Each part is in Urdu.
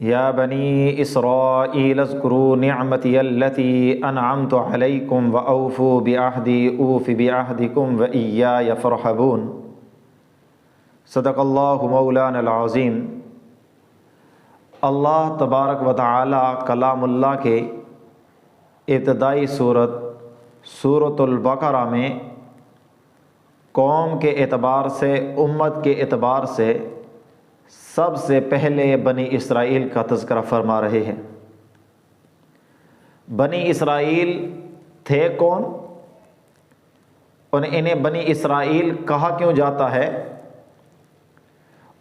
یا بنی اسرائیل اذکروا نعمتی التی انعمت علیکم واوفوا بعہدی اوف بعہدکم وایای فارہبون۔ صدق اللہ مولانا العظیم۔ اللہ تبارک و تعالی کلام اللہ کے ابتدائی سورۃ البقرہ میں قوم کے اعتبار سے، امت کے اعتبار سے سب سے پہلے بنی اسرائیل کا تذکرہ فرما رہے ہیں۔ بنی اسرائیل تھے کون؟ انہیں بنی اسرائیل کہا کیوں جاتا ہے؟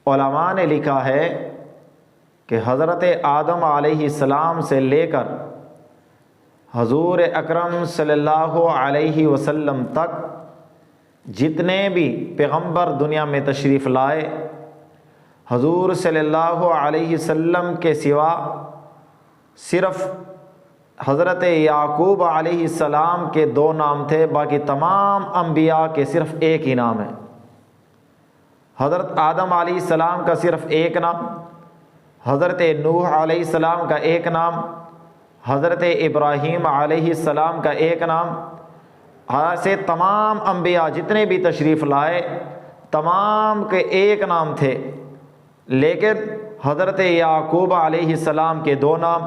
علماء نے لکھا ہے کہ حضرت آدم علیہ السلام سے لے کر حضور اکرم صلی اللہ علیہ وسلم تک جتنے بھی پیغمبر دنیا میں تشریف لائے، حضور صلی اللہ علیہ وسلم کے سوا صرف حضرت یعقوب علیہ السلام کے 2 نام تھے، باقی تمام انبیاء کے صرف ایک ہی نام ہے۔ حضرت آدم علیہ السلام کا صرف ایک نام، حضرت نوح علیہ السلام کا ایک نام، حضرت ابراہیم علیہ السلام کا ایک نام، ایسے تمام انبیاء جتنے بھی تشریف لائے تمام کے ایک نام تھے، لیکن حضرت یعقوب علیہ السلام کے 2 نام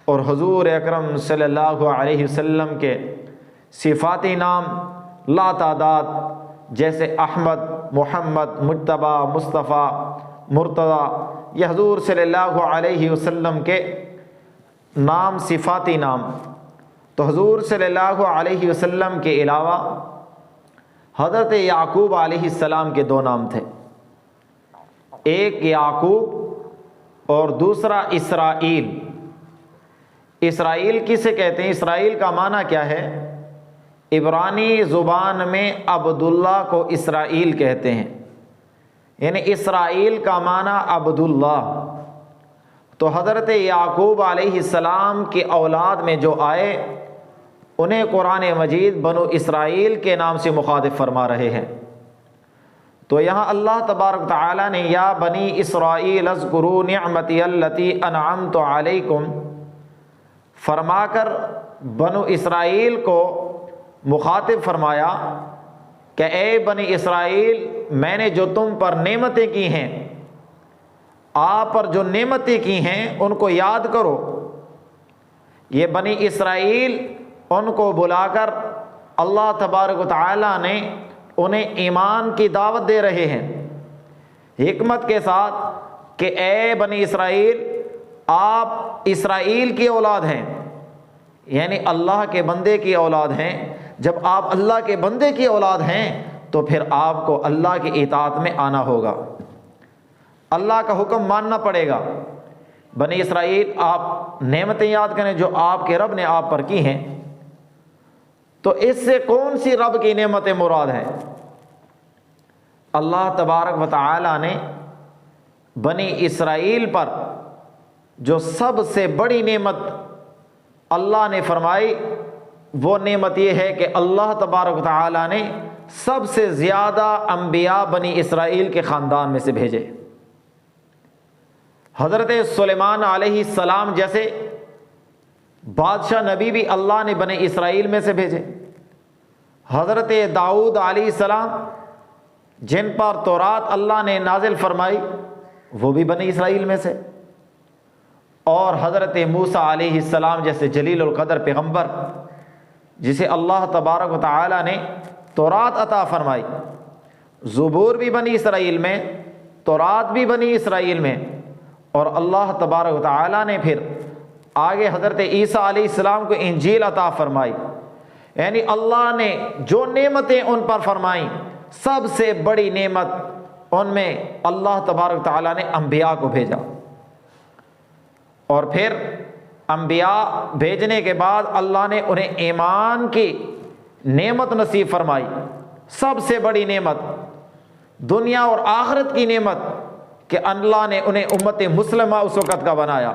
اور حضور اکرم صلی اللہ علیہ وسلم کے صفاتی نام لا تعداد، جیسے احمد، محمد، مجتبیٰ، مصطفیٰ، مرتضیٰ، یہ حضور صلی اللہ علیہ وسلم کے نام صفاتی نام۔ تو حضور صلی اللہ علیہ وسلم کے علاوہ حضرت یعقوب علیہ السلام کے 2 نام تھے، ایک یعقوب اور دوسرا اسرائیل۔ اسرائیل کسے کہتے ہیں؟ اسرائیل کا معنی کیا ہے؟ عبرانی زبان میں عبداللہ کو اسرائیل کہتے ہیں، یعنی اسرائیل کا معنی عبداللہ۔ تو حضرت یعقوب علیہ السلام کی اولاد میں جو آئے انہیں قرآن مجید بنو اسرائیل کے نام سے مخاطب فرما رہے ہیں۔ تو یہاں اللہ تبارک تعالیٰ نے یا بنی اسرائیل اذکروا نعمتی التی انعمت علیکم فرما کر بنو اسرائیل کو مخاطب فرمایا کہ اے بنی اسرائیل، میں نے جو تم پر نعمتیں کی ہیں، آپ پر جو نعمتیں کی ہیں ان کو یاد کرو۔ یہ بنی اسرائیل ان کو بلا کر اللہ تبارک و تعالیٰ نے انہیں ایمان کی دعوت دے رہے ہیں حکمت کے ساتھ کہ اے بنی اسرائیل، آپ اسرائیل کی اولاد ہیں، یعنی اللہ کے بندے کی اولاد ہیں۔ جب آپ اللہ کے بندے کی اولاد ہیں تو پھر آپ کو اللہ کی اطاعت میں آنا ہوگا، اللہ کا حکم ماننا پڑے گا۔ بنی اسرائیل، آپ نعمتیں یاد کریں جو آپ کے رب نے آپ پر کی ہیں۔ تو اس سے کون سی رب کی نعمتیں مراد ہیں؟ اللہ تبارک و تعالی نے بنی اسرائیل پر جو سب سے بڑی نعمت اللہ نے فرمائی، وہ نعمت یہ ہے کہ اللہ تبارک و تعالی نے سب سے زیادہ انبیاء بنی اسرائیل کے خاندان میں سے بھیجے۔ حضرت سلیمان علیہ السلام جیسے بادشاہ نبی بھی اللہ نے بنی اسرائیل میں سے بھیجے۔ حضرت داؤد علیہ السلام جن پر تورات اللہ نے نازل فرمائی وہ بھی بنی اسرائیل میں سے، اور حضرت موسیٰ علیہ السلام جیسے جلیل القدر پیغمبر جسے اللہ تبارک و تعالی نے تورات عطا فرمائی، زبور بھی بنی اسرائیل میں، تورات بھی بنی اسرائیل میں، اور اللہ تبارک و تعالی نے پھر آگے حضرت عیسیٰ علیہ السلام کو انجیل عطا فرمائی۔ یعنی اللہ نے جو نعمتیں ان پر فرمائیں، سب سے بڑی نعمت ان میں اللہ تبارک و تعالی نے انبیاء کو بھیجا، اور پھر انبیاء بھیجنے کے بعد اللہ نے انہیں ایمان کی نعمت نصیب فرمائی، سب سے بڑی نعمت، دنیا اور آخرت کی نعمت، کہ اللہ نے انہیں امت مسلمہ اس وقت کا بنایا۔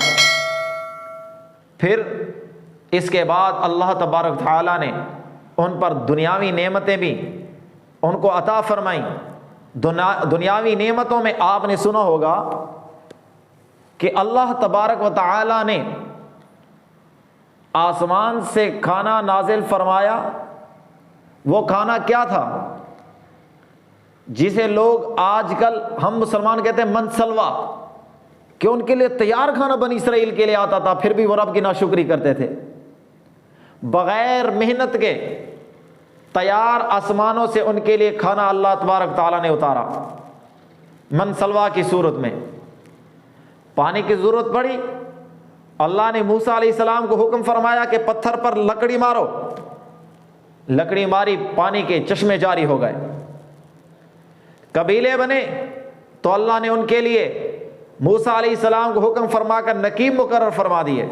پھر اس کے بعد اللہ تبارک تعالیٰ نے ان پر دنیاوی نعمتیں بھی ان کو عطا فرمائیں۔ دنیاوی نعمتوں میں آپ نے سنا ہوگا کہ اللہ تبارک و تعالی نے آسمان سے کھانا نازل فرمایا، وہ کھانا کیا تھا جسے لوگ آج کل ہم مسلمان کہتے ہیں منسلوا، کہ ان کے لیے تیار کھانا بنی اسرائیل کے لیے آتا تھا، پھر بھی وہ رب کی ناشکری کرتے تھے۔ بغیر محنت کے تیار آسمانوں سے ان کے لیے کھانا اللہ تبارک تعالیٰ نے اتارا منسلوا کی صورت میں۔ پانی کی ضرورت پڑی، اللہ نے موسیٰ علیہ السلام کو حکم فرمایا کہ پتھر پر لکڑی مارو، لکڑی ماری، پانی کے چشمے جاری ہو گئے۔ قبیلے بنے تو اللہ نے ان کے لیے موسیٰ علیہ السلام کو حکم فرما کر نقیب مقرر فرما دیے۔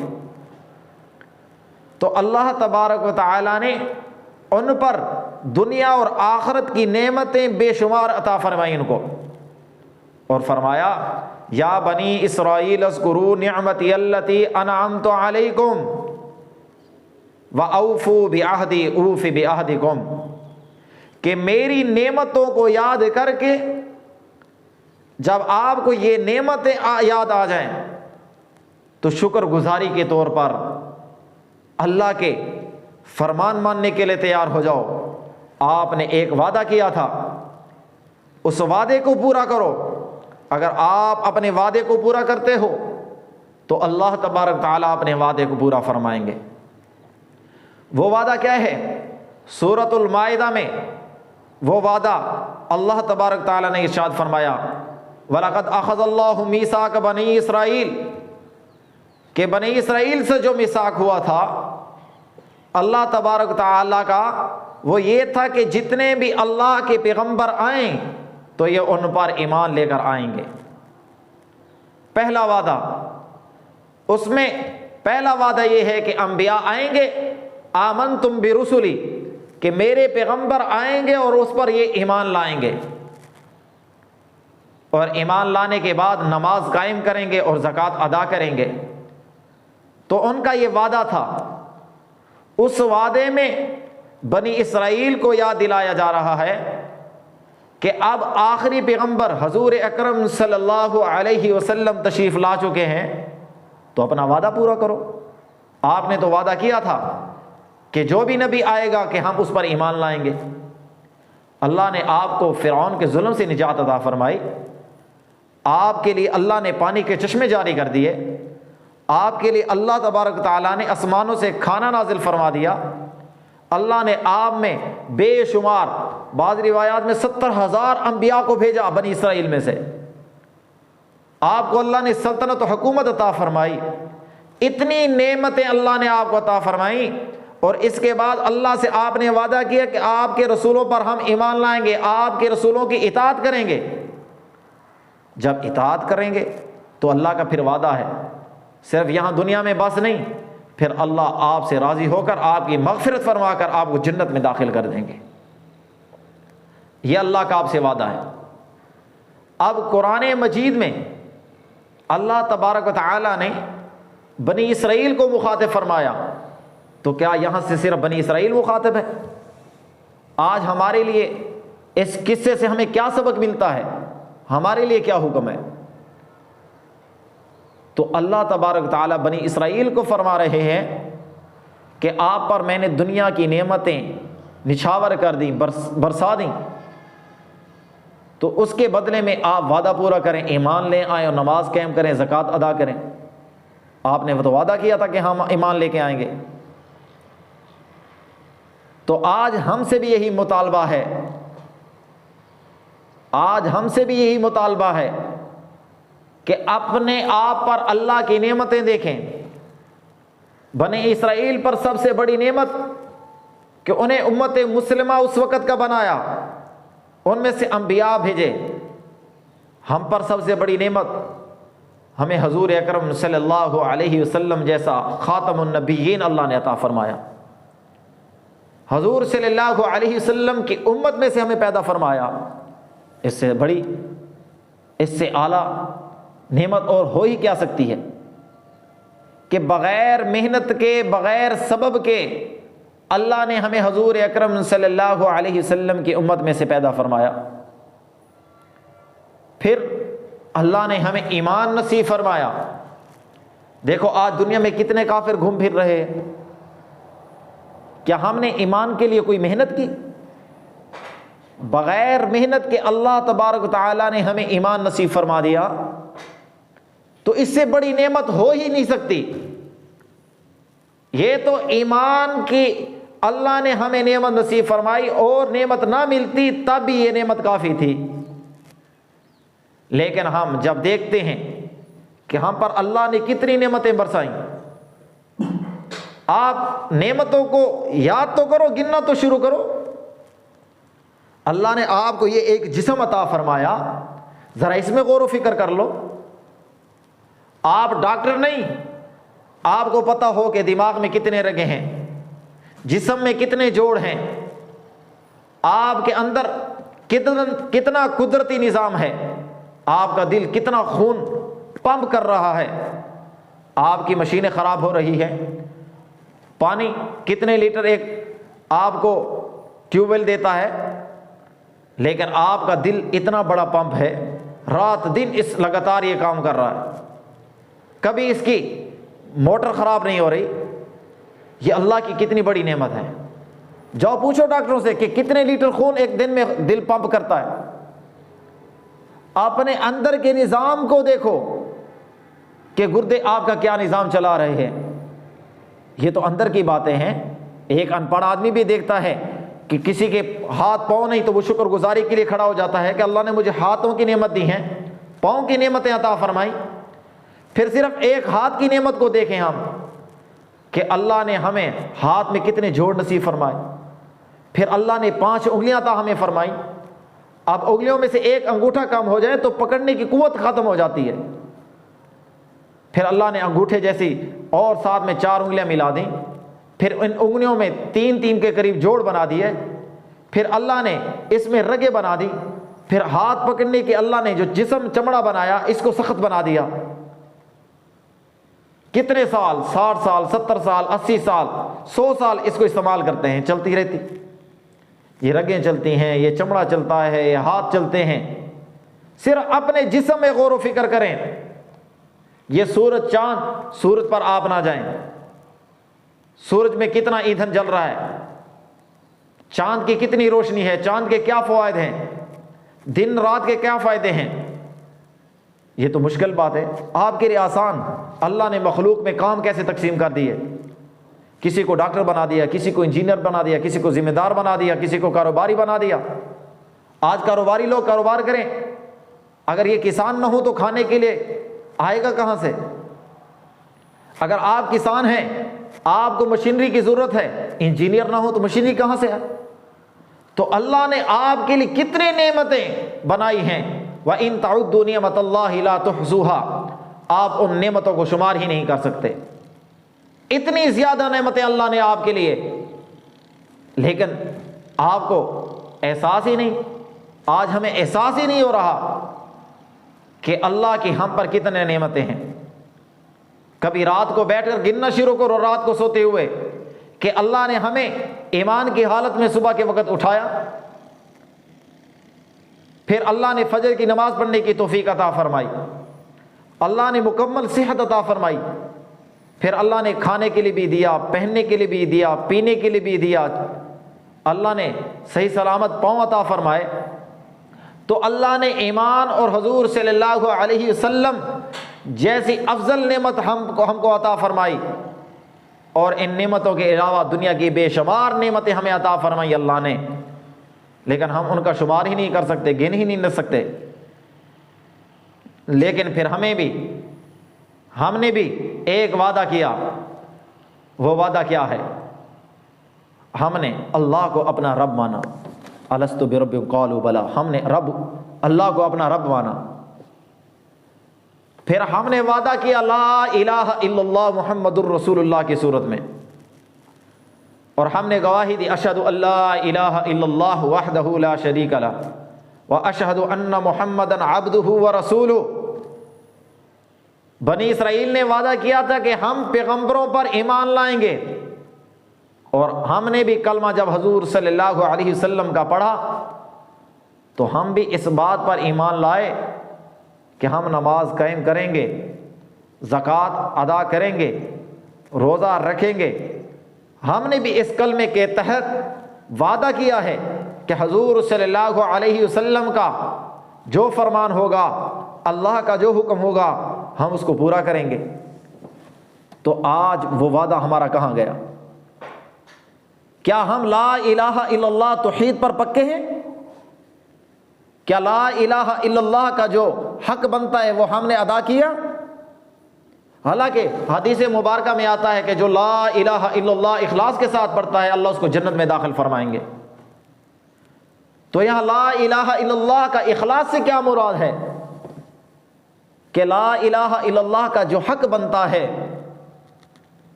تو اللہ تبارک و تعالیٰ نے ان پر دنیا اور آخرت کی نعمتیں بے شمار عطا فرمائیں ان کو، اور فرمایا یا بنی اسرائیل اذکروا نعمتی التی انعمت علیکم وَأَوْفُوا بِعَهْدِي أُوفِ بِعَهْدِكُمْ، کہ میری نعمتوں کو یاد کر کے جب آپ کو یہ نعمتیں یاد آ جائیں تو شکر گزاری کے طور پر اللہ کے فرمان ماننے کے لیے تیار ہو جاؤ۔ آپ نے ایک وعدہ کیا تھا، اس وعدے کو پورا کرو۔ اگر آپ اپنے وعدے کو پورا کرتے ہو تو اللہ تبارک تعالیٰ اپنے وعدے کو پورا فرمائیں گے۔ وہ وعدہ کیا ہے؟ سورۃ المائدہ میں وہ وعدہ اللہ تبارک تعالیٰ نے ارشاد فرمایا وَلَقَدْ أَخَذَ اللَّهُ مِيثَاقَ بَنِي إِسْرَائِيلَ، کہ بنی اسرائیل سے جو میثاق ہوا تھا اللہ تبارک تعالیٰ کا، وہ یہ تھا کہ جتنے بھی اللہ کے پیغمبر آئیں تو یہ ان پر ایمان لے کر آئیں گے۔ پہلا وعدہ، اس میں پہلا وعدہ یہ ہے کہ انبیاء آئیں گے، آمنتم برسلی، کہ میرے پیغمبر آئیں گے اور اس پر یہ ایمان لائیں گے، اور ایمان لانے کے بعد نماز قائم کریں گے اور زکوٰۃ ادا کریں گے۔ تو ان کا یہ وعدہ تھا۔ اس وعدے میں بنی اسرائیل کو یاد دلایا جا رہا ہے کہ اب آخری پیغمبر حضور اکرم صلی اللہ علیہ وسلم تشریف لا چکے ہیں، تو اپنا وعدہ پورا کرو۔ آپ نے تو وعدہ کیا تھا کہ جو بھی نبی آئے گا کہ ہم اس پر ایمان لائیں گے۔ اللہ نے آپ کو فرعون کے ظلم سے نجات عطا فرمائی، آپ کے لیے اللہ نے پانی کے چشمے جاری کر دیے، آپ کے لیے اللہ تبارک تعالیٰ نے آسمانوں سے کھانا نازل فرما دیا، اللہ نے آپ میں بے شمار، بعض روایات میں 70,000 انبیاء کو بھیجا بنی اسرائیل میں سے، آپ کو اللہ نے سلطنت و حکومت عطا فرمائی، اتنی نعمتیں اللہ نے آپ کو عطا فرمائی، اور اس کے بعد اللہ سے آپ نے وعدہ کیا کہ آپ کے رسولوں پر ہم ایمان لائیں گے، آپ کے رسولوں کی اطاعت کریں گے۔ جب اطاعت کریں گے تو اللہ کا پھر وعدہ ہے صرف یہاں دنیا میں بس نہیں، پھر اللہ آپ سے راضی ہو کر آپ کی مغفرت فرما کر آپ کو جنت میں داخل کر دیں گے۔ یہ اللہ کا آپ سے وعدہ ہے۔ اب قرآن مجید میں اللہ تبارک و تعالیٰ نے بنی اسرائیل کو مخاطب فرمایا، تو کیا یہاں سے صرف بنی اسرائیل مخاطب ہے؟ آج ہمارے لیے اس قصے سے ہمیں کیا سبق ملتا ہے؟ ہمارے لیے کیا حکم ہے؟ تو اللہ تبارک تعالیٰ بنی اسرائیل کو فرما رہے ہیں کہ آپ پر میں نے دنیا کی نعمتیں نچھاور کر دیں، برسا دیں، تو اس کے بدلے میں آپ وعدہ پورا کریں، ایمان لے آئیں اور نماز قائم کریں، زکوٰۃ ادا کریں۔ آپ نے وہ تو وعدہ کیا تھا کہ ہم ایمان لے کے آئیں گے۔ تو آج ہم سے بھی یہی مطالبہ ہے، آج ہم سے بھی یہی مطالبہ ہے کہ اپنے آپ پر اللہ کی نعمتیں دیکھیں۔ بنی اسرائیل پر سب سے بڑی نعمت کہ انہیں امت مسلمہ اس وقت کا بنایا، ان میں سے انبیاء بھیجے۔ ہم پر سب سے بڑی نعمت ہمیں حضور اکرم صلی اللہ علیہ وسلم جیسا خاتم النبیین اللہ نے عطا فرمایا۔ حضور صلی اللہ علیہ وسلم کی امت میں سے ہمیں پیدا فرمایا۔ اس سے بڑی، اس سے اعلیٰ نعمت اور ہو ہی کیا سکتی ہے کہ بغیر محنت کے، بغیر سبب کے اللہ نے ہمیں حضور اکرم صلی اللہ علیہ وسلم کی امت میں سے پیدا فرمایا۔ پھر اللہ نے ہمیں ایمان نصیب فرمایا۔ دیکھو آج دنیا میں کتنے کافر گھوم پھر رہے ہیں، کیا ہم نے ایمان کے لیے کوئی محنت کی؟ بغیر محنت کے اللہ تبارک و تعالیٰ نے ہمیں ایمان نصیب فرما دیا، تو اس سے بڑی نعمت ہو ہی نہیں سکتی۔ یہ تو ایمان کی اللہ نے ہمیں نعمت نصیب فرمائی، اور نعمت نہ ملتی تب بھی یہ نعمت کافی تھی۔ لیکن ہم جب دیکھتے ہیں کہ ہم پر اللہ نے کتنی نعمتیں برسائیں، آپ نعمتوں کو یاد تو کرو، گننا تو شروع کرو۔ اللہ نے آپ کو یہ ایک جسم عطا فرمایا، ذرا اس میں غور و فکر کر لو۔ آپ ڈاکٹر نہیں، آپ کو پتہ ہو کہ دماغ میں کتنے رگیں ہیں، جسم میں کتنے جوڑ ہیں، آپ کے اندر کتنا قدرتی نظام ہے، آپ کا دل کتنا خون پمپ کر رہا ہے، آپ کی مشینیں خراب ہو رہی ہے، پانی کتنے لیٹر ایک آپ کو ٹیوب ویل دیتا ہے، لیکن آپ کا دل اتنا بڑا پمپ ہے، رات دن اس لگاتار یہ کام کر رہا ہے، کبھی اس کی موٹر خراب نہیں ہو رہی۔ یہ اللہ کی کتنی بڑی نعمت ہے۔ جاؤ پوچھو ڈاکٹروں سے کہ کتنے لیٹر خون ایک دن میں دل پمپ کرتا ہے۔ اپنے اندر کے نظام کو دیکھو کہ گردے آپ کا کیا نظام چلا رہے ہیں۔ یہ تو اندر کی باتیں ہیں۔ ایک ان پڑھ آدمی بھی دیکھتا ہے کہ کسی کے ہاتھ پاؤں نہیں تو وہ شکر گزاری کے لیے کھڑا ہو جاتا ہے کہ اللہ نے مجھے ہاتھوں کی نعمت دی ہیں، پاؤں کی نعمتیں عطا فرمائی۔ پھر صرف ایک ہاتھ کی نعمت کو دیکھیں ہم کہ اللہ نے ہمیں ہاتھ میں کتنے جوڑ نصیب فرمائے، پھر اللہ نے 5 انگلیاں عطا ہمیں فرمائی۔ اب انگلیوں میں سے ایک انگوٹھا کم ہو جائے تو پکڑنے کی قوت ختم ہو جاتی ہے، پھر اللہ نے انگوٹھے جیسی اور ساتھ میں 4 انگلیاں ملا دیں، پھر ان انگلیوں میں 3 کے قریب جوڑ بنا دیے، پھر اللہ نے اس میں رگیں بنا دی، پھر ہاتھ پکڑنے کے اللہ نے جو جسم چمڑا بنایا اس کو سخت بنا دیا۔ کتنے سال، 60 سال، 70 سال، 80 سال، 100 سال اس کو استعمال کرتے ہیں، چلتی رہتی، یہ رگیں چلتی ہیں، یہ چمڑا چلتا ہے، یہ ہاتھ چلتے ہیں۔ صرف اپنے جسم میں غور و فکر کریں، یہ سورج چاند، سورج پر آپ نہ جائیں، سورج میں کتنا ایندھن جل رہا ہے، چاند کی کتنی روشنی ہے، چاند کے کیا فوائد ہیں، دن رات کے کیا فائدے ہیں۔ یہ تو مشکل بات ہے، آپ کے لیے آسان۔ اللہ نے مخلوق میں کام کیسے تقسیم کر دیے، کسی کو ڈاکٹر بنا دیا، کسی کو انجینئر بنا دیا، کسی کو ذمہ دار بنا دیا، کسی کو کاروباری بنا دیا۔ آج کاروباری لوگ کاروبار کریں، اگر یہ کسان نہ ہو تو کھانے کے لیے آئے گا کہاں سے؟ اگر آپ کسان ہیں، آپ کو مشینری کی ضرورت ہے، انجینئر نہ ہو تو مشینری کہاں سے ہے؟ تو اللہ نے آپ کے لیے کتنی نعمتیں بنائی ہیں، وَإِن تَعُدُّوا نِعْمَتَ اللَّهِ لَا تُحْصُوهَا، آپ ان نعمتوں کو شمار ہی نہیں کر سکتے۔ اتنی زیادہ نعمتیں اللہ نے آپ کے لیے، لیکن آپ کو احساس ہی نہیں۔ آج ہمیں احساس ہی نہیں ہو رہا کہ اللہ کی ہم پر کتنے نعمتیں ہیں۔ کبھی رات کو بیٹھ کر گننا شروع کرو، رات کو سوتے ہوئے، کہ اللہ نے ہمیں ایمان کی حالت میں صبح کے وقت اٹھایا، پھر اللہ نے فجر کی نماز پڑھنے کی توفیق عطا فرمائی، اللہ نے مکمل صحت عطا فرمائی، پھر اللہ نے کھانے کے لیے بھی دیا، پہننے کے لیے بھی دیا، پینے کے لیے بھی دیا، اللہ نے صحیح سلامت پاؤں عطا فرمائے۔ تو اللہ نے ایمان اور حضور صلی اللہ علیہ وسلم جیسی افضل نعمت ہم کو عطا فرمائی، اور ان نعمتوں کے علاوہ دنیا کی بے شمار نعمتیں ہمیں عطا فرمائی اللہ نے، لیکن ہم ان کا شمار ہی نہیں کر سکتے، گن ہی نہیں لے سکتے۔ لیکن پھر ہم نے بھی ایک وعدہ کیا، وہ وعدہ کیا ہے؟ ہم نے اللہ کو اپنا رب مانا، الستو بربکم قالوا بلی، ہم نے اللہ کو اپنا رب مانا۔ پھر ہم نے وعدہ کیا لا الہ الا اللہ محمد الرسول اللہ کی صورت میں، اور ہم نے گواہی دی اشہد ان لا الہ الا اللہ وحدہ لا شریک لہ واشہد ان محمدا عبدہ ورسولہ۔ بنی اسرائیل نے وعدہ کیا تھا کہ ہم پیغمبروں پر ایمان لائیں گے، اور ہم نے بھی کلمہ جب حضور صلی اللہ علیہ وسلم کا پڑھا تو ہم بھی اس بات پر ایمان لائے کہ ہم نماز قائم کریں گے، زکوٰۃ ادا کریں گے، روزہ رکھیں گے، ہم نے بھی اس کلمے کے تحت وعدہ کیا ہے کہ حضور صلی اللہ علیہ وسلم کا جو فرمان ہوگا، اللہ کا جو حکم ہوگا، ہم اس کو پورا کریں گے۔ تو آج وہ وعدہ ہمارا کہاں گیا؟ کیا ہم لا الہ الا اللہ توحید پر پکے ہیں؟ کیا لا الہ الا اللہ کا جو حق بنتا ہے وہ ہم نے ادا کیا؟ حالانکہ حدیث مبارکہ میں آتا ہے کہ جو لا الہ الا اللہ اخلاص کے ساتھ پڑھتا ہے اللہ اس کو جنت میں داخل فرمائیں گے۔ تو یہاں لا الہ الا اللہ کا اخلاص سے کیا مراد ہے؟ کہ لا الہ الا اللہ کا جو حق بنتا ہے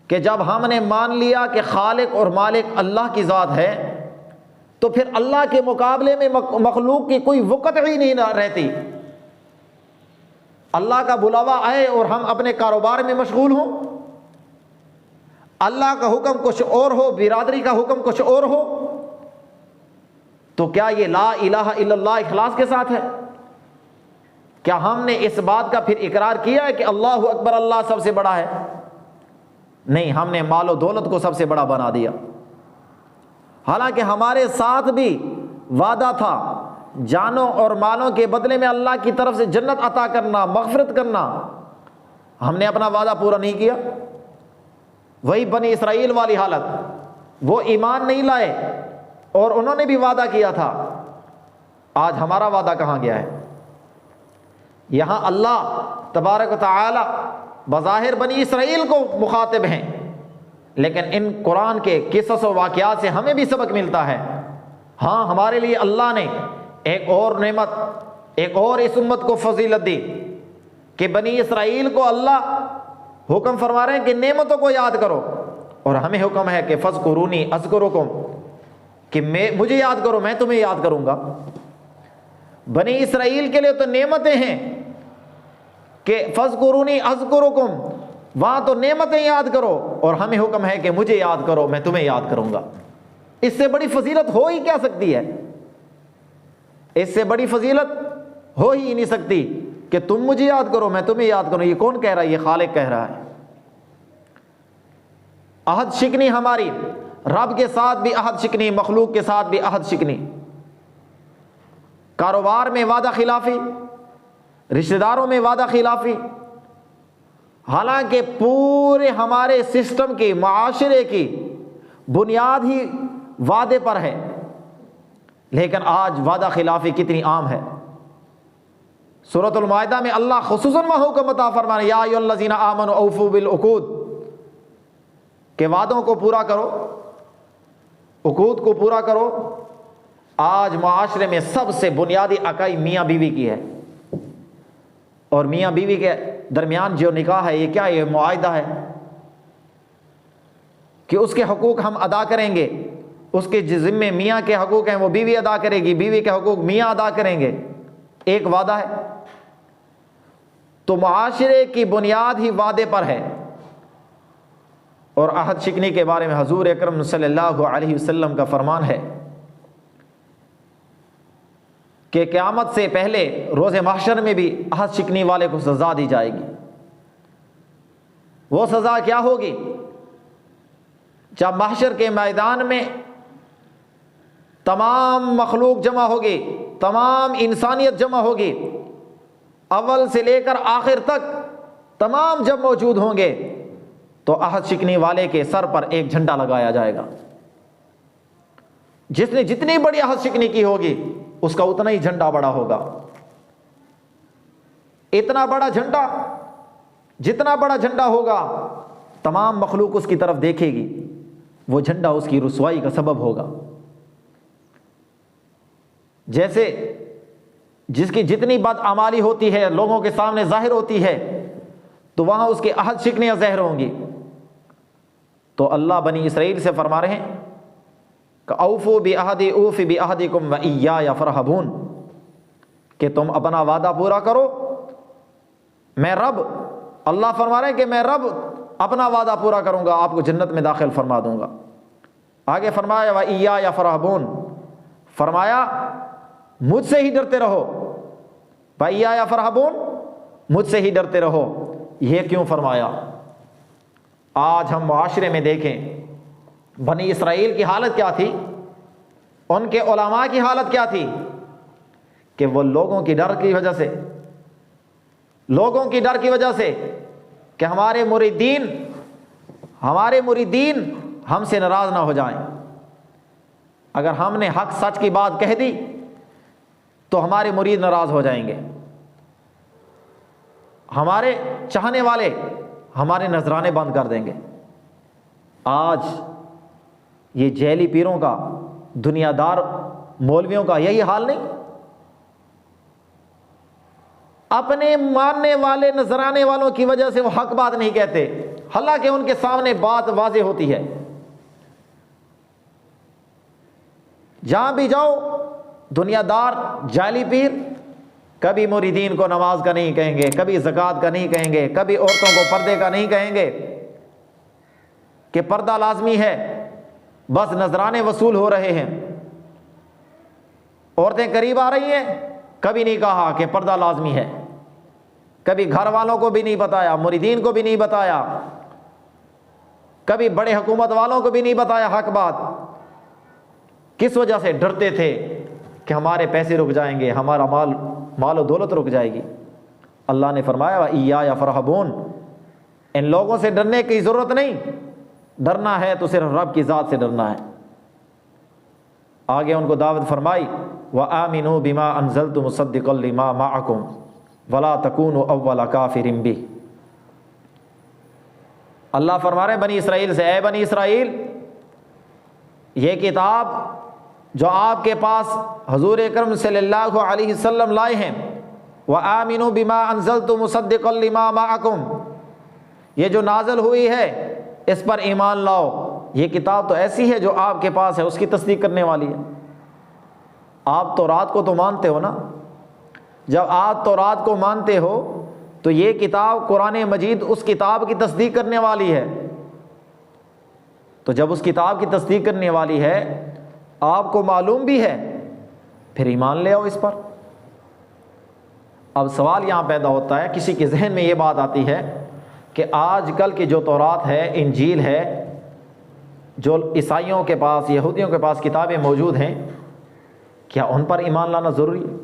کہ جب ہم نے مان لیا کہ خالق اور مالک اللہ کی ذات ہے تو پھر اللہ کے مقابلے میں مخلوق کی کوئی وقت ہی نہیں رہتی۔ اللہ کا بلاوا آئے اور ہم اپنے کاروبار میں مشغول ہوں، اللہ کا حکم کچھ اور ہو، برادری کا حکم کچھ اور ہو، تو کیا یہ لا الہ الا اللہ اخلاص کے ساتھ ہے؟ کیا ہم نے اس بات کا پھر اقرار کیا ہے کہ اللہ اکبر، اللہ سب سے بڑا ہے؟ نہیں، ہم نے مال و دولت کو سب سے بڑا بنا دیا، حالانکہ ہمارے ساتھ بھی وعدہ تھا جانوں اور مالوں کے بدلے میں اللہ کی طرف سے جنت عطا کرنا، مغفرت کرنا۔ ہم نے اپنا وعدہ پورا نہیں کیا۔ وہی بنی اسرائیل والی حالت، وہ ایمان نہیں لائے اور انہوں نے بھی وعدہ کیا تھا۔ آج ہمارا وعدہ کہاں گیا ہے؟ یہاں اللہ تبارک و تعالی بظاہر بنی اسرائیل کو مخاطب ہیں، لیکن ان قرآن کے قصص و واقعات سے ہمیں بھی سبق ملتا ہے۔ ہاں، ہمارے لیے اللہ نے ایک اور نعمت، ایک اور اس امت کو فضیلت دی کہ بنی اسرائیل کو اللہ حکم فرما رہے ہیں کہ نعمتوں کو یاد کرو، اور ہمیں حکم ہے کہ فذکرونی اذکرکم، کہ مجھے یاد کرو، میں تمہیں یاد کروں گا۔ بنی اسرائیل کے لیے تو نعمتیں ہیں کہ فذکرونی اذکرکم، وہاں تو نعمتیں یاد کرو، اور ہمیں حکم ہے کہ مجھے یاد کرو، میں تمہیں یاد کروں گا۔ اس سے بڑی فضیلت ہو ہی کیا سکتی ہے؟ اس سے بڑی فضیلت ہو ہی نہیں سکتی کہ تم مجھے یاد کرو، میں تمہیں یاد کروں۔ یہ کون کہہ رہا ہے؟ یہ خالق کہہ رہا ہے۔ عہد شکنی ہماری، رب کے ساتھ بھی عہد شکنی، مخلوق کے ساتھ بھی عہد شکنی، کاروبار میں وعدہ خلافی، رشتہ داروں میں وعدہ خلافی، حالانکہ پورے ہمارے سسٹم کی، معاشرے کی بنیاد ہی وعدے پر ہے، لیکن آج وعدہ خلافی کتنی عام ہے۔ سورۃ المائدہ میں اللہ خصوصاً حکم عطا فرمانے، یا ایھا الذین آمنوا اوفوا بالعقود، کہ وعدوں کو پورا کرو، عقود کو پورا کرو۔ آج معاشرے میں سب سے بنیادی اکائی میاں بیوی کی ہے، اور میاں بیوی کے درمیان جو نکاح ہے، یہ کیا ہے؟ یہ معاہدہ ہے کہ اس کے حقوق ہم ادا کریں گے، اس کے ذمے میاں کے حقوق ہیں وہ بیوی ادا کرے گی، بیوی کے حقوق میاں ادا کریں گے، ایک وعدہ ہے۔ تو معاشرے کی بنیاد ہی وعدے پر ہے۔ اور عہد شکنی کے بارے میں حضور اکرم صلی اللہ علیہ وسلم کا فرمان ہے کہ قیامت سے پہلے روز محشر میں بھی عہد شکنی والے کو سزا دی جائے گی۔ وہ سزا کیا ہوگی؟ جب محشر کے میدان میں تمام مخلوق جمع ہوگی، تمام انسانیت جمع ہوگی، اول سے لے کر آخر تک تمام جب موجود ہوں گے، تو عہد شکنی والے کے سر پر ایک جھنڈا لگایا جائے گا۔ جس نے جتنی بڑی عہد شکنی کی ہوگی اس کا اتنا ہی جھنڈا بڑا ہوگا۔ اتنا بڑا جھنڈا، جتنا بڑا جھنڈا ہوگا تمام مخلوق اس کی طرف دیکھے گی، وہ جھنڈا اس کی رسوائی کا سبب ہوگا۔ جیسے جس کی جتنی بدعمالی ہوتی ہے لوگوں کے سامنے ظاہر ہوتی ہے، تو وہاں اس کے عہد شکنیاں ظاہر ہوں گی۔ تو اللہ بنی اسرائیل سے فرما رہے ہیں کہ اوفوا بعہدی اوف بعہدکم وایای فارہبون، کہ تم اپنا وعدہ پورا کرو، میں رب، اللہ فرما رہے ہیں کہ میں رب اپنا وعدہ پورا کروں گا، آپ کو جنت میں داخل فرما دوں گا۔ آگے فرمایا وایای فارہبون، فرمایا مجھ سے ہی ڈرتے رہو، وایای فارہبون، مجھ سے ہی ڈرتے رہو۔ یہ کیوں فرمایا؟ آج ہم معاشرے میں دیکھیں بنی اسرائیل کی حالت کیا تھی، ان کے علماء کی حالت کیا تھی، کہ وہ لوگوں کی ڈر کی وجہ سے کہ ہمارے مریدین ہم سے ناراض نہ ہو جائیں، اگر ہم نے حق سچ کی بات کہہ دی تو ہمارے مرید ناراض ہو جائیں گے، ہمارے چاہنے والے ہمارے نذرانے بند کر دیں گے۔ آج یہ جیلی پیروں کا، دنیا دار مولویوں کا یہی حال نہیں؟ اپنے ماننے والے نذرانے والوں کی وجہ سے وہ حق بات نہیں کہتے، حالانکہ ان کے سامنے بات واضح ہوتی ہے۔ جہاں بھی جاؤ دنیا دار جعلی پیر کبھی مریدین کو نماز کا نہیں کہیں گے، کبھی زکوٰۃ کا نہیں کہیں گے، کبھی عورتوں کو پردے کا نہیں کہیں گے کہ پردہ لازمی ہے، بس نذرانے وصول ہو رہے ہیں۔ عورتیں قریب آ رہی ہیں، کبھی نہیں کہا کہ پردہ لازمی ہے، کبھی گھر والوں کو بھی نہیں بتایا، مریدین کو بھی نہیں بتایا، کبھی بڑے حکومت والوں کو بھی نہیں بتایا حق بات۔ کس وجہ سے؟ ڈرتے تھے کہ ہمارے پیسے رک جائیں گے، ہمارا مال و دولت رک جائے گی۔ اللہ نے فرمایا وَإِيَّايَ فَارْهَبُونَ، ان لوگوں سے ڈرنے کی ضرورت نہیں، ڈرنا ہے تو صرف رب کی ذات سے ڈرنا ہے۔ آگے ان کو دعوت فرمائی وَآمِنُوا بِمَا أَنزَلْتُ مُصَدِّقًا لِمَا مَعَكُمْ وَلَا تَكُونُوا أَوَّلَ كَافِرٍ بِهِ۔ اللہ فرما رہے ہیں بنی اسرائیل سے، اے بنی اسرائیل، یہ کتاب جو آپ کے پاس حضور اکرم صلی اللہ علیہ وسلم لائے ہیں، وَآمِنُوا بِمَا أَنزَلْتُ مُصَدِّقًا لِمَا مَعَكُمْ، یہ جو نازل ہوئی ہے اس پر ایمان لاؤ۔ یہ کتاب تو ایسی ہے جو آپ کے پاس ہے، اس کی تصدیق کرنے والی ہے۔ آپ تورات کو تو مانتے ہو نا؟ جب آپ تورات کو مانتے ہو تو یہ کتاب قرآن مجید اس کتاب کی تصدیق کرنے والی ہے۔ تو جب اس کتاب کی تصدیق کرنے والی ہے، آپ کو معلوم بھی ہے، پھر ایمان لے آؤ اس پر۔ اب سوال یہاں پیدا ہوتا ہے، کسی کے ذہن میں یہ بات آتی ہے کہ آج کل کی جو تورات ہے، انجیل ہے، جو عیسائیوں کے پاس، یہودیوں کے پاس کتابیں موجود ہیں، کیا ان پر ایمان لانا ضروری ہے؟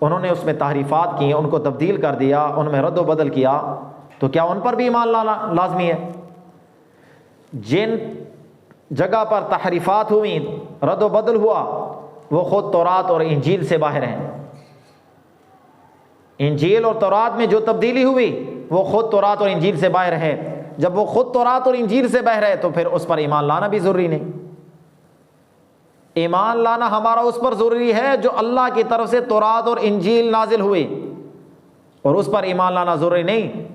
انہوں نے اس میں تحریفات کی، ان کو تبدیل کر دیا، ان میں رد و بدل کیا، تو کیا ان پر بھی ایمان لانا لازمی ہے؟ جن جگہ پر تحریفات ہوئی، رد و بدل ہوا، وہ خود تورات اور انجیل سے باہر ہیں۔ انجیل اور تورات میں جو تبدیلی ہوئی وہ خود تورات اور انجیل سے باہر ہے۔ جب وہ خود تورات اور انجیل سے باہر ہے تو پھر اس پر ایمان لانا بھی ضروری نہیں۔ ایمان لانا ہمارا اس پر ضروری ہے جو اللہ کی طرف سے تورات اور انجیل نازل ہوئی، اور اس پر ایمان لانا ضروری نہیں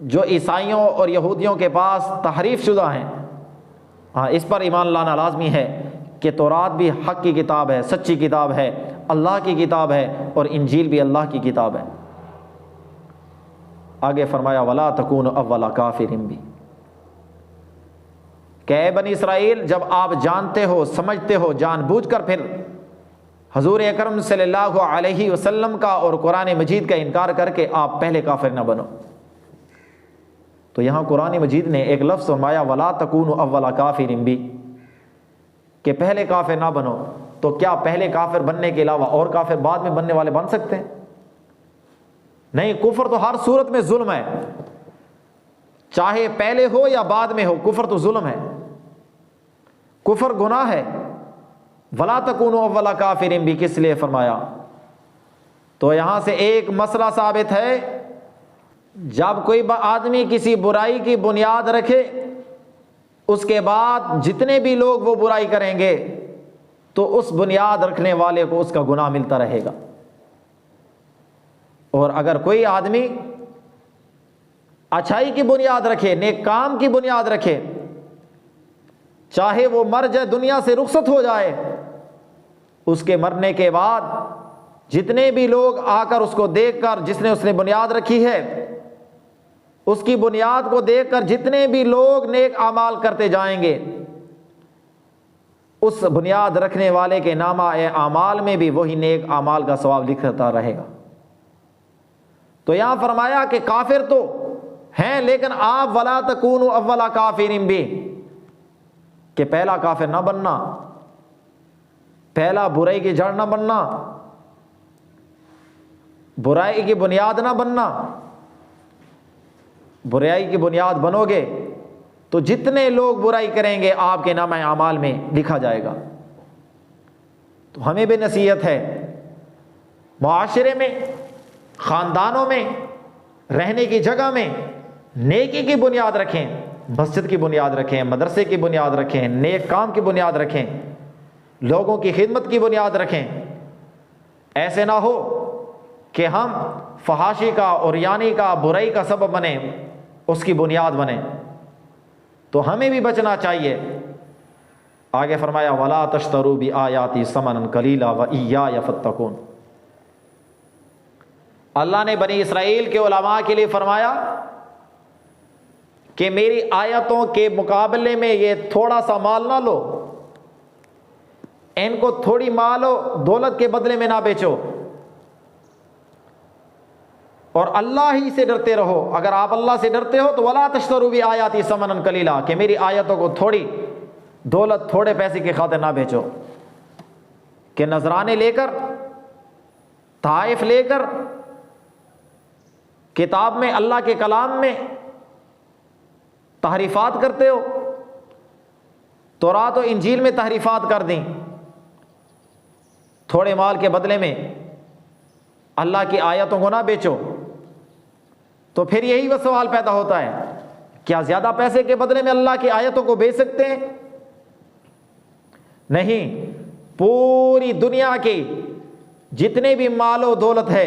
جو عیسائیوں اور یہودیوں کے پاس تحریف شدہ ہیں۔ ہاں، اس پر ایمان لانا لازمی ہے کہ تورات بھی حق کی کتاب ہے، سچی کتاب ہے، اللہ کی کتاب ہے، اور انجیل بھی اللہ کی کتاب ہے۔ آگے فرمایا وَلَا تَكُونُوا أَوَّلَ كَافِرٍ بِهِ، کہ اے بنی اسرائیل، جب آپ جانتے ہو، سمجھتے ہو جان بوجھ کر پھر حضور اکرم صلی اللہ علیہ وسلم کا اور قرآن مجید کا انکار کر کے آپ پہلے کافر نہ بنو۔ تو یہاں قرآن مجید نے ایک لفظ فرمایا وَلَا تَكُونُوا أَوَّلَ كَافِرٍ بِهِ، کہ پہلے کافر نہ بنو۔ تو کیا پہلے کافر بننے کے علاوہ اور کافر بعد میں بننے والے بن سکتے ہیں؟ نہیں، کفر تو ہر صورت میں ظلم ہے، چاہے پہلے ہو یا بعد میں ہو، کفر تو ظلم ہے، کفر گناہ ہے۔ وَلَا تَكُونُوا أَوَّلَ كَافِرٍ بِهِ کس لیے فرمایا؟ تو یہاں سے ایک مسئلہ ثابت ہے، جب کوئی آدمی کسی برائی کی بنیاد رکھے، اس کے بعد جتنے بھی لوگ وہ برائی کریں گے تو اس بنیاد رکھنے والے کو اس کا گناہ ملتا رہے گا۔ اور اگر کوئی آدمی اچھائی کی بنیاد رکھے، نیک کام کی بنیاد رکھے، چاہے وہ مر جائے، دنیا سے رخصت ہو جائے، اس کے مرنے کے بعد جتنے بھی لوگ آ کر اس کو دیکھ کر، جس نے اس نے بنیاد رکھی ہے، اس کی بنیاد کو دیکھ کر جتنے بھی لوگ نیک اعمال کرتے جائیں گے، اس بنیاد رکھنے والے کے نامہ اعمال میں بھی وہی نیک اعمال کا ثواب لکھتا رہے گا۔ تو یہاں فرمایا کہ کافر تو ہیں، لیکن آپ ولا تکونوا اول کافر بہ، کہ پہلا کافر نہ بننا، پہلا برائی کی جڑ نہ بننا، برائی کی بنیاد نہ بننا۔ برائی کی بنیاد بنو گے تو جتنے لوگ برائی کریں گے آپ کے نامہ اعمال میں لکھا جائے گا۔ تو ہمیں بھی نصیحت ہے، معاشرے میں، خاندانوں میں، رہنے کی جگہ میں نیکی کی بنیاد رکھیں، مسجد کی بنیاد رکھیں، مدرسے کی بنیاد رکھیں، نیک کام کی بنیاد رکھیں، لوگوں کی خدمت کی بنیاد رکھیں۔ ایسے نہ ہو کہ ہم فحاشی کا، عریانی کا، برائی کا سبب بنیں، اس کی بنیاد بنیں۔ تو ہمیں بھی بچنا چاہیے۔ آگے فرمایا وَلَا تَشْتَرُوا بِآيَاتِي ثَمَنًا قَلِيلًا وَإِيَّايَ فَاتَّقُونِ۔ اللہ نے بنی اسرائیل کے علماء کے لیے فرمایا کہ میری آیتوں کے مقابلے میں یہ تھوڑا سا مال نہ لو، ان کو تھوڑی مال و دولت کے بدلے میں نہ بیچو، اور اللہ ہی سے ڈرتے رہو۔ اگر آپ اللہ سے ڈرتے ہو تو وَلَا تَشْتَرُوا بِآيَاتِي ثَمَنًا قَلِيلًا، کہ میری آیتوں کو تھوڑی دولت، تھوڑے پیسے کی خاطر نہ بیچو، کہ نذرانے لے کر، تحائف لے کر، کتاب میں، اللہ کے کلام میں تحریفات کرتے ہو، تورات و انجیل میں تحریفات کر دیں، تھوڑے مال کے بدلے میں اللہ کی آیتوں کو نہ بیچو۔ تو پھر یہی وہ سوال پیدا ہوتا ہے، کیا زیادہ پیسے کے بدلے میں اللہ کی آیتوں کو بیچ سکتے ہیں؟ نہیں، پوری دنیا کی جتنے بھی مال و دولت ہے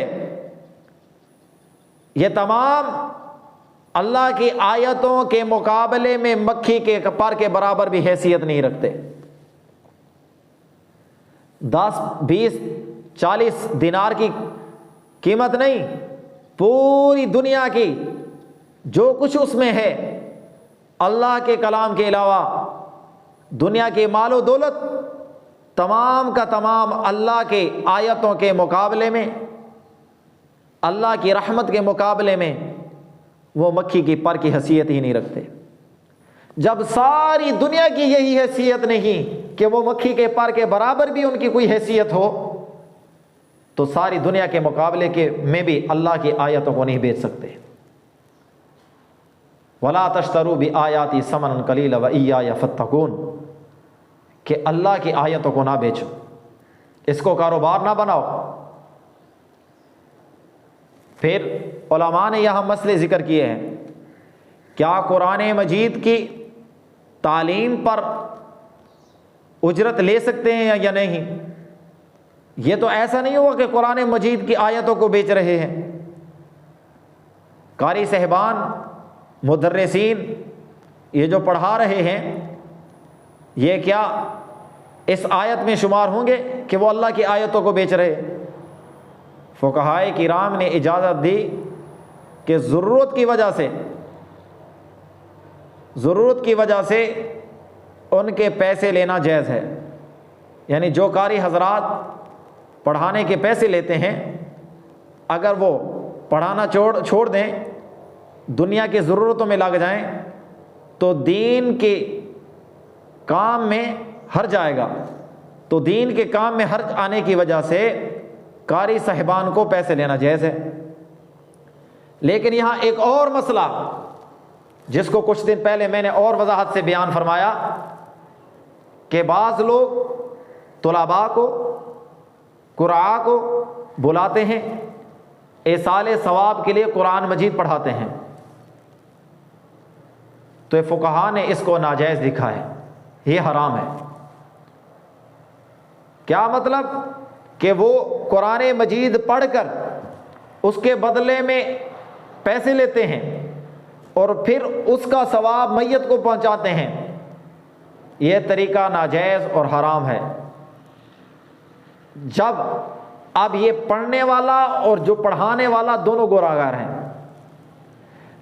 یہ تمام اللہ کی آیتوں کے مقابلے میں مکھی کے پر کے برابر بھی حیثیت نہیں رکھتے۔ 10 20 40 دینار کی قیمت نہیں، پوری دنیا کی جو کچھ اس میں ہے، اللہ کے کلام کے علاوہ دنیا کے مال و دولت تمام کا تمام اللہ کے آیتوں کے مقابلے میں، اللہ کی رحمت کے مقابلے میں وہ مکھی کی پر کی حیثیت ہی نہیں رکھتے۔ جب ساری دنیا کی یہی حیثیت نہیں کہ وہ مکھی کے پر کے برابر بھی ان کی کوئی حیثیت ہو، تو ساری دنیا کے مقابلے کے میں بھی اللہ کی آیتوں کو نہیں بیچ سکتے۔ وَلَا تَشْتَرُوا بِآيَاتِي ثَمَنًا قَلِيلًا وَإِيَّايَ فَاتَّقُونِ، کہ اللہ کی آیتوں کو نہ بیچو، اس کو کاروبار نہ بناؤ۔ پھر علماء نے یہاں مسئلے ذکر کیے ہیں، کیا قرآن مجید کی تعلیم پر اجرت لے سکتے ہیں یا نہیں؟ یہ تو ایسا نہیں ہوا کہ قرآن مجید کی آیتوں کو بیچ رہے ہیں۔ قاری صاحبان، مدرسین، یہ جو پڑھا رہے ہیں، یہ کیا اس آیت میں شمار ہوں گے کہ وہ اللہ کی آیتوں کو بیچ رہے؟ فقہائے کرام نے اجازت دی کہ ضرورت کی وجہ سے ان کے پیسے لینا جائز ہے۔ یعنی جو قاری حضرات پڑھانے کے پیسے لیتے ہیں، اگر وہ پڑھانا چھوڑ دیں، دنیا کی ضرورتوں میں لگ جائیں، تو دین کے کام میں حرج آئے گا۔ تو دین کے کام میں حرج آنے کی وجہ سے قاری صاحبان کو پیسے لینا جائز ہے۔ لیکن یہاں ایک اور مسئلہ، جس کو کچھ دن پہلے میں نے اور وضاحت سے بیان فرمایا، کہ بعض لوگ طلباء کو، قراء کو بلاتے ہیں، ایصال ثواب کے لیے قرآن مجید پڑھاتے ہیں، تو فقہاء نے اس کو ناجائز لکھا ہے، یہ حرام ہے۔ کیا مطلب؟ کہ وہ قرآن مجید پڑھ کر اس کے بدلے میں پیسے لیتے ہیں اور پھر اس کا ثواب میت کو پہنچاتے ہیں، یہ طریقہ ناجائز اور حرام ہے۔ جب اب یہ پڑھنے والا اور جو پڑھانے والا دونوں گنہگار ہیں،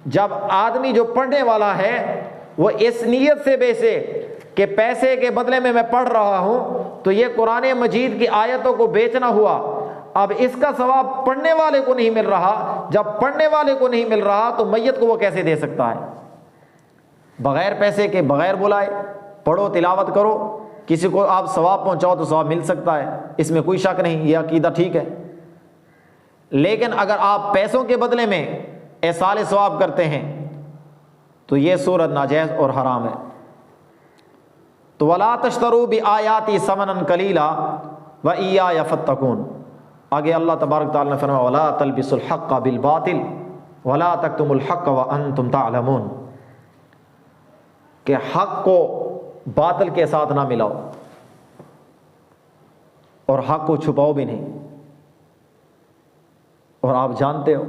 جب آدمی جو پڑھنے والا ہے وہ اس نیت سے بیچے کہ پیسے کے بدلے میں پڑھ رہا ہوں، تو یہ قرآن مجید کی آیتوں کو بیچنا ہوا، اب اس کا ثواب پڑھنے والے کو نہیں مل رہا، جب پڑھنے والے کو نہیں مل رہا تو میت کو وہ کیسے دے سکتا ہے؟ بغیر پیسے کے، بغیر بلائے، پڑھو، تلاوت کرو، کسی کو آپ ثواب پہنچاؤ تو ثواب مل سکتا ہے، اس میں کوئی شک نہیں، یہ عقیدہ ٹھیک ہے۔ لیکن اگر آپ پیسوں کے بدلے میں ایصال ثواب کرتے ہیں تو یہ صورت ناجائز اور حرام ہے۔ تو وَلَا تَشْتَرُوا بِآيَاتِي ثَمَنًا قَلِيلًا وَإِيَّايَ فَاتَّقُونَ، آگے اللہ تبارک تعالیٰ نے فرمایا وَلَا تَلْبِسُوا الْحَقَّ بِالْبَاطِلِ وَلَا تَكْتُمُوا الْحَقَّ وَأَنْتُمْ تَعْلَمُونَ، کہ حق کو باطل کے ساتھ نہ ملاؤ اور حق کو چھپاؤ بھی نہیں، اور آپ جانتے ہو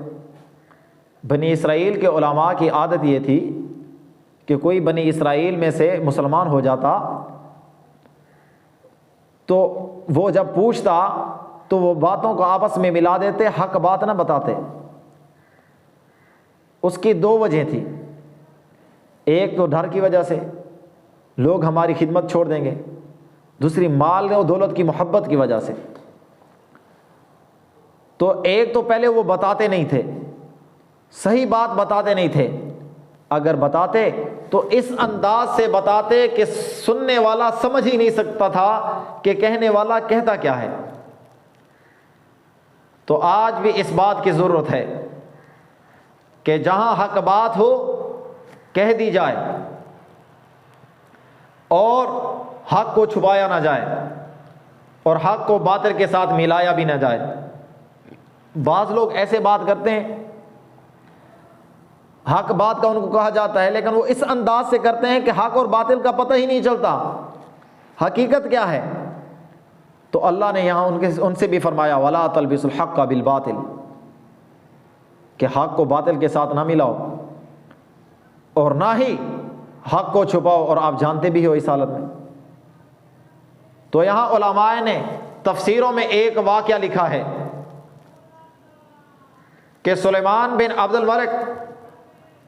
بنی اسرائیل کے علماء کی عادت یہ تھی کہ کوئی بنی اسرائیل میں سے مسلمان ہو جاتا تو وہ جب پوچھتا تو وہ باتوں کو آپس میں ملا دیتے، حق بات نہ بتاتے۔ اس کی دو وجہ تھی، ایک تو ڈر کی وجہ سے لوگ ہماری خدمت چھوڑ دیں گے، دوسری مال و دولت کی محبت کی وجہ سے۔ تو ایک تو پہلے وہ بتاتے نہیں تھے، صحیح بات بتاتے نہیں تھے، اگر بتاتے تو اس انداز سے بتاتے کہ سننے والا سمجھ ہی نہیں سکتا تھا کہ کہنے والا کہتا کیا ہے۔ تو آج بھی اس بات کی ضرورت ہے کہ جہاں حق بات ہو کہہ دی جائے اور حق کو چھپایا نہ جائے اور حق کو باطل کے ساتھ ملایا بھی نہ جائے۔ بعض لوگ ایسے بات کرتے ہیں، حق بات کا ان کو کہا جاتا ہے، لیکن وہ اس انداز سے کرتے ہیں کہ حق اور باطل کا پتہ ہی نہیں چلتا، حقیقت کیا ہے۔ تو اللہ نے یہاں ان سے بھی فرمایا وَلَا تَلْبِسُوا الْحَقَّ بِالْبَاطِلِ، کہ حق کو باطل کے ساتھ نہ ملاؤ اور نہ ہی حق کو چھپاؤ، اور آپ جانتے بھی ہو اس حالت میں۔ تو یہاں علماء نے تفسیروں میں ایک واقعہ لکھا ہے کہ سلیمان بن عبد الملک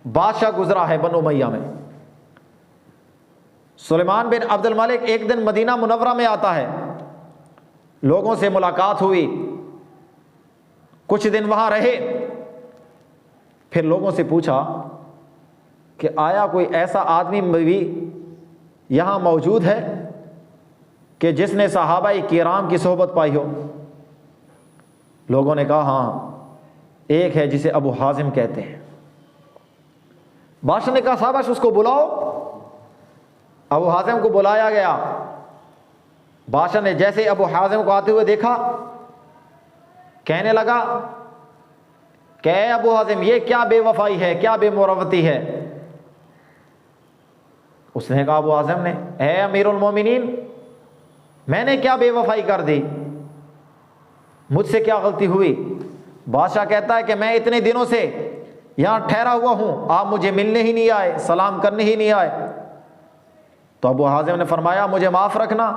بادشاہ گزرا ہے بنو امیہ میں۔ سلیمان بن عبد الملک ایک دن مدینہ منورہ میں آتا ہے، لوگوں سے ملاقات ہوئی، کچھ دن وہاں رہے، پھر لوگوں سے پوچھا کہ آیا کوئی ایسا آدمی بھی یہاں موجود ہے کہ جس نے صحابہ کرام کی صحبت پائی ہو؟ لوگوں نے کہا ہاں ایک ہے جسے ابو حازم کہتے ہیں۔ بادشاہ نے کہا شاباش اس کو بلاؤ۔ ابو حازم کو بلایا گیا۔ بادشاہ نے جیسے ابو حازم کو آتے ہوئے دیکھا کہنے لگا کہ اے ابو حازم یہ کیا بے وفائی ہے، کیا بے مروتی ہے؟ اس نے کہا ابو حازم نے اے امیر المومنین میں نے کیا بے وفائی کر دی، مجھ سے کیا غلطی ہوئی؟ بادشاہ کہتا ہے کہ میں اتنے دنوں سے یہاں ٹھہرا ہوا ہوں، آپ مجھے ملنے ہی نہیں آئے، سلام کرنے ہی نہیں آئے۔ تو ابو حازم نے فرمایا مجھے معاف رکھنا،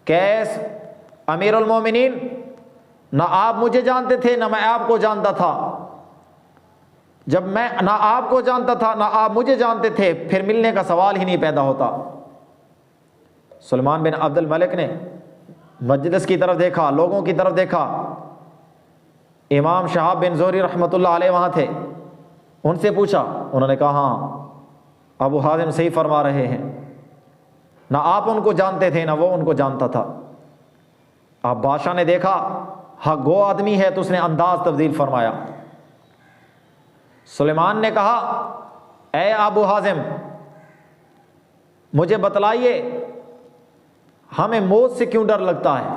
کیس امیر المومنین، نہ آپ مجھے جانتے تھے نہ میں آپ کو جانتا تھا، جب میں نہ آپ کو جانتا تھا نہ آپ مجھے جانتے تھے پھر ملنے کا سوال ہی نہیں پیدا ہوتا۔ سلیمان بن عبد الملک نے مجلس کی طرف دیکھا، لوگوں کی طرف دیکھا، امام شہاب بن زہری رحمۃ اللہ علیہ وہاں تھے، ان سے پوچھا، انہوں نے کہا ہاں ابو حازم صحیح فرما رہے ہیں، نہ آپ ان کو جانتے تھے نہ وہ ان کو جانتا تھا۔ اب بادشاہ نے دیکھا حق گو آدمی ہے تو اس نے انداز تبدیل فرمایا۔ سلیمان نے کہا اے ابو حازم مجھے بتلائیے ہمیں موت سے کیوں ڈر لگتا ہے؟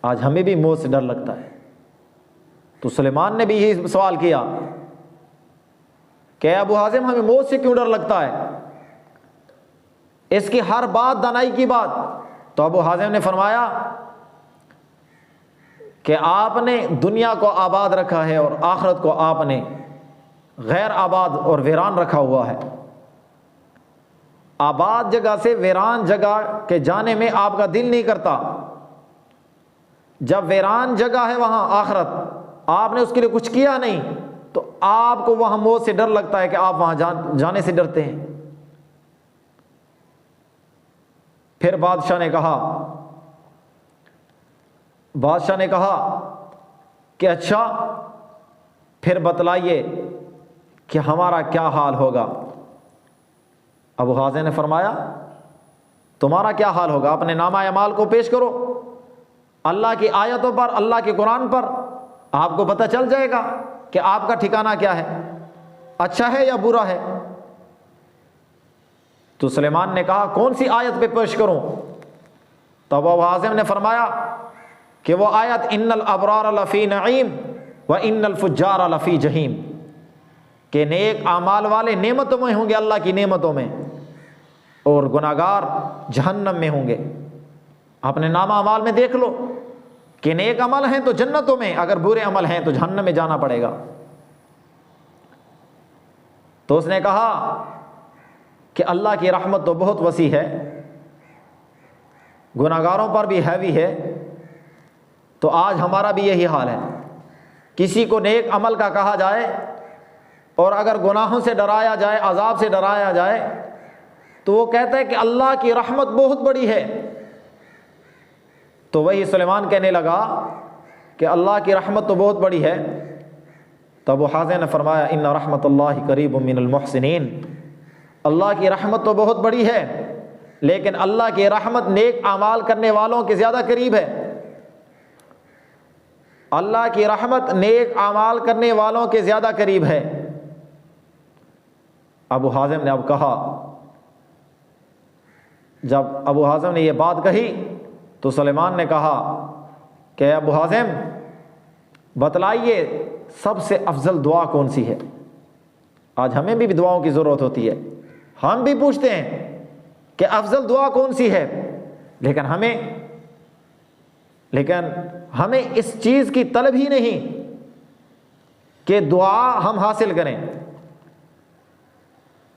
آج ہمیں بھی موت سے ڈر لگتا ہے۔ تو سلیمان نے بھی یہی سوال کیا کہ ابو حازم ہمیں موت سے کیوں ڈر لگتا ہے؟ اس کی ہر بات دانائی کی بات۔ تو ابو حازم نے فرمایا کہ آپ نے دنیا کو آباد رکھا ہے اور آخرت کو آپ نے غیر آباد اور ویران رکھا ہوا ہے۔ آباد جگہ سے ویران جگہ کے جانے میں آپ کا دل نہیں کرتا، جب ویران جگہ ہے وہاں آخرت، آپ نے اس کے لیے کچھ کیا نہیں تو آپ کو وہاں موت سے ڈر لگتا ہے کہ آپ وہاں جانے سے ڈرتے ہیں۔ پھر بادشاہ نے کہا بادشاہ نے کہا کہ اچھا پھر بتلائیے کہ ہمارا کیا حال ہوگا۔ ابو حازم نے فرمایا تمہارا کیا حال ہوگا، اپنے نامہ اعمال کو پیش کرو، اللہ کی آیتوں پر، اللہ کے قرآن پر، آپ کو پتہ چل جائے گا کہ آپ کا ٹھکانہ کیا ہے، اچھا ہے یا برا ہے۔ تو سلیمان نے کہا کون سی آیت پہ پیش کروں؟ تو ابو حازم نے فرمایا کہ وہ آیت ان الابرار لفی نعیم و ان الفجار لفی جہیم، کہ نیک اعمال والے نعمتوں میں ہوں گے، اللہ کی نعمتوں میں، اور گناہگار جہنم میں ہوں گے۔ اپنے نامہ اعمال میں دیکھ لو کہ نیک عمل ہیں تو جنتوں میں، اگر برے عمل ہیں تو جہنم میں جانا پڑے گا۔ تو اس نے کہا کہ اللہ کی رحمت تو بہت وسیع ہے، گناہگاروں پر بھی ہیوی ہے، تو آج ہمارا بھی یہی حال ہے، کسی کو نیک عمل کا کہا جائے اور اگر گناہوں سے ڈرایا جائے، عذاب سے ڈرایا جائے، تو وہ کہتا ہے کہ اللہ کی رحمت بہت بڑی ہے۔ تو وہی سلیمان کہنے لگا کہ اللہ کی رحمت تو بہت بڑی ہے۔ تو ابو حازم نے فرمایا ان رحمت اللہ قریب من المحسنین، اللہ کی رحمت تو بہت بڑی ہے لیکن اللہ کی رحمت نیک اعمال کرنے والوں کے زیادہ قریب ہے۔ اللہ کی رحمت نیک اعمال کرنے والوں کے زیادہ قریب ہے۔ ابو حازم نے اب کہا، جب ابو حازم نے یہ بات کہی تو سلیمان نے کہا کہ ابو حازم بتلائیے سب سے افضل دعا کون سی ہے۔ آج ہمیں بھی دعاؤں کی ضرورت ہوتی ہے، ہم بھی پوچھتے ہیں کہ افضل دعا کون سی ہے، لیکن ہمیں اس چیز کی طلب ہی نہیں کہ دعا ہم حاصل کریں،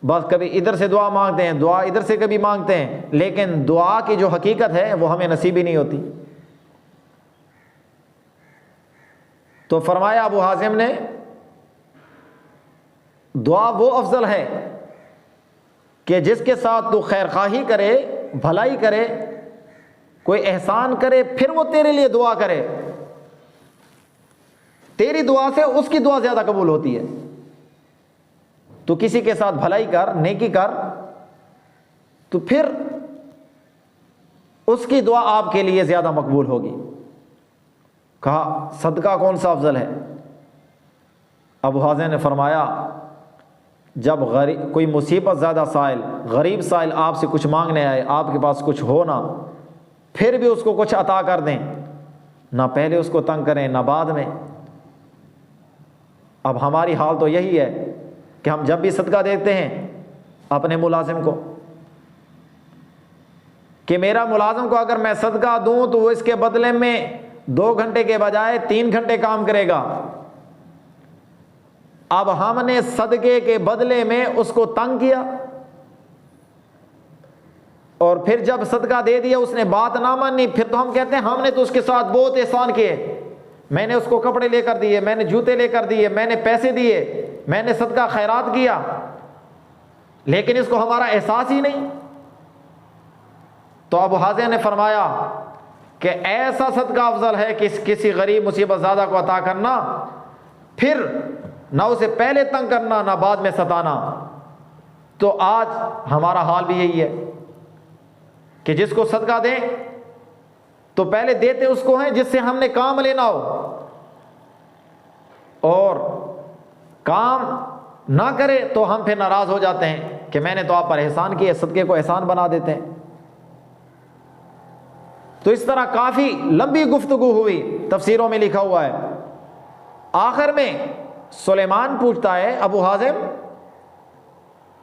بس کبھی ادھر سے دعا مانگتے ہیں، دعا ادھر سے کبھی مانگتے ہیں، لیکن دعا کی جو حقیقت ہے وہ ہمیں نصیب ہی نہیں ہوتی۔ تو فرمایا ابو حازم نے دعا وہ افضل ہے کہ جس کے ساتھ تو خیر خواہی کرے، بھلائی کرے، کوئی احسان کرے، پھر وہ تیرے لیے دعا کرے، تیری دعا سے اس کی دعا زیادہ قبول ہوتی ہے۔ تو کسی کے ساتھ بھلائی کر، نیکی کر، تو پھر اس کی دعا آپ کے لیے زیادہ مقبول ہوگی۔ کہا صدقہ کون سا افضل ہے؟ ابو حازم نے فرمایا جب کوئی مصیبت زیادہ سائل، غریب سائل آپ سے کچھ مانگنے آئے، آپ کے پاس کچھ ہو نہ، پھر بھی اس کو کچھ عطا کر دیں، نہ پہلے اس کو تنگ کریں نہ بعد میں۔ اب ہماری حال تو یہی ہے کہ ہم جب بھی صدقہ دیتے ہیں اپنے ملازم کو، کہ میرا ملازم کو اگر میں صدقہ دوں تو وہ اس کے بدلے میں 2 گھنٹے کے بجائے 3 گھنٹے کام کرے گا۔ اب ہم نے صدقے کے بدلے میں اس کو تنگ کیا، اور پھر جب صدقہ دے دیا اس نے بات نہ مانی، پھر تو ہم کہتے ہیں ہم نے تو اس کے ساتھ بہت احسان کیے، میں نے اس کو کپڑے لے کر دیے، میں نے جوتے لے کر دیے، میں نے پیسے دیے، میں نے صدقہ خیرات کیا، لیکن اس کو ہمارا احساس ہی نہیں۔ تو ابو حازم نے فرمایا کہ ایسا صدقہ افضل ہے کہ کسی غریب مصیبت زادہ کو عطا کرنا، پھر نہ اسے پہلے تنگ کرنا نہ بعد میں ستانا۔ تو آج ہمارا حال بھی یہی ہے کہ جس کو صدقہ دیں تو پہلے دیتے اس کو ہیں جس سے ہم نے کام لینا ہو، اور کام نہ کرے تو ہم پھر ناراض ہو جاتے ہیں کہ میں نے تو آپ پر احسان کیا، صدقے کو احسان بنا دیتے ہیں۔ تو اس طرح کافی لمبی گفتگو ہوئی، تفسیروں میں لکھا ہوا ہے۔ آخر میں سلیمان پوچھتا ہے ابو حازم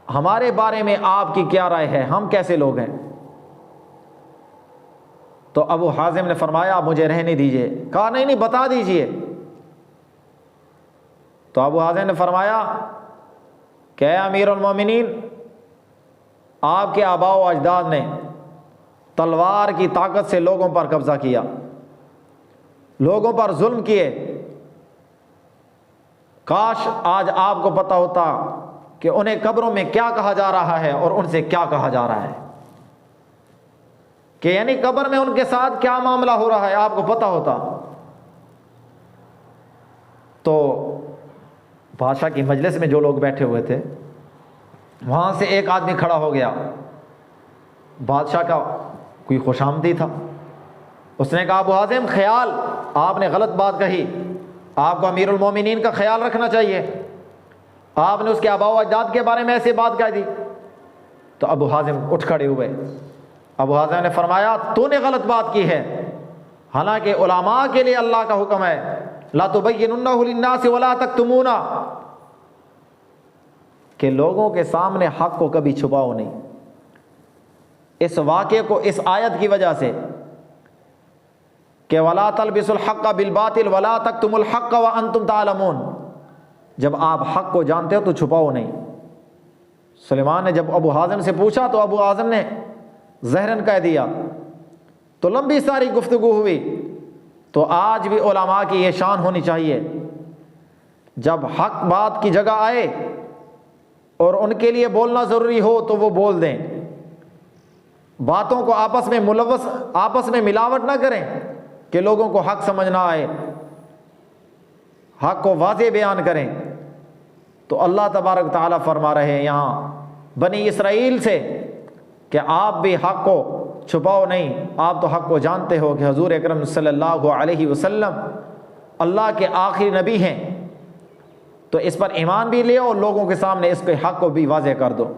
ہمارے بارے میں آپ کی کیا رائے ہے، ہم کیسے لوگ ہیں؟ تو ابو حازم نے فرمایا مجھے رہنے دیجئے۔ کہا نہیں بتا دیجئے۔ تو ابو حازم نے فرمایا کہ اے امیر المومنین، آپ کے آباء و اجداد نے تلوار کی طاقت سے لوگوں پر قبضہ کیا، لوگوں پر ظلم کیے، کاش آج آپ کو پتہ ہوتا کہ انہیں قبروں میں کیا کہا جا رہا ہے اور ان سے کیا کہا جا رہا ہے۔ کہ یعنی قبر میں ان کے ساتھ کیا معاملہ ہو رہا ہے آپ کو پتہ ہوتا تو بادشاہ کی مجلس میں جو لوگ بیٹھے ہوئے تھے وہاں سے ایک آدمی کھڑا ہو گیا، بادشاہ کا کوئی خوش آمدی تھا، اس نے کہا ابو حازم خیال، آپ نے غلط بات کہی، آپ کو امیر المومنین کا خیال رکھنا چاہیے، آپ نے اس کے آباء و اجداد کے بارے میں ایسی بات کہہ دی۔ تو ابو حازم اٹھ کھڑے ہوئے، ابو حازم نے فرمایا تو نے غلط بات کی ہے، حالانکہ علماء کے لیے اللہ کا حکم ہے لا تبیننہ للناس ولا تکتمونہ، کہ لوگوں کے سامنے حق کو کبھی چھپاؤ نہیں۔ اس واقعے کو اس آیت کی وجہ سے کہ ولا تلبسوا الحق بالباطل ولا تکتموا الحق وانتم تعلمون، جب آپ حق کو جانتے ہو تو چھپاؤ نہیں۔ سلیمان نے جب ابو حازم سے پوچھا تو ابو حازم نے ظاہراً کہہ دیا، تو لمبی ساری گفتگو ہوئی۔ تو آج بھی علماء کی یہ شان ہونی چاہیے، جب حق بات کی جگہ آئے اور ان کے لیے بولنا ضروری ہو تو وہ بول دیں، باتوں کو آپس میں ملوث، آپس میں ملاوٹ نہ کریں کہ لوگوں کو حق سمجھ نہ آئے، حق کو واضح بیان کریں۔ تو اللہ تبارک تعالیٰ فرما رہے ہیں یہاں بنی اسرائیل سے کہ آپ بھی حق کو چھپاؤ نہیں، آپ تو حق کو جانتے ہو کہ حضور اکرم صلی اللہ علیہ وسلم اللہ کے آخری نبی ہیں، تو اس پر ایمان بھی لے اور لوگوں کے سامنے اس کے حق کو بھی واضح کر دو۔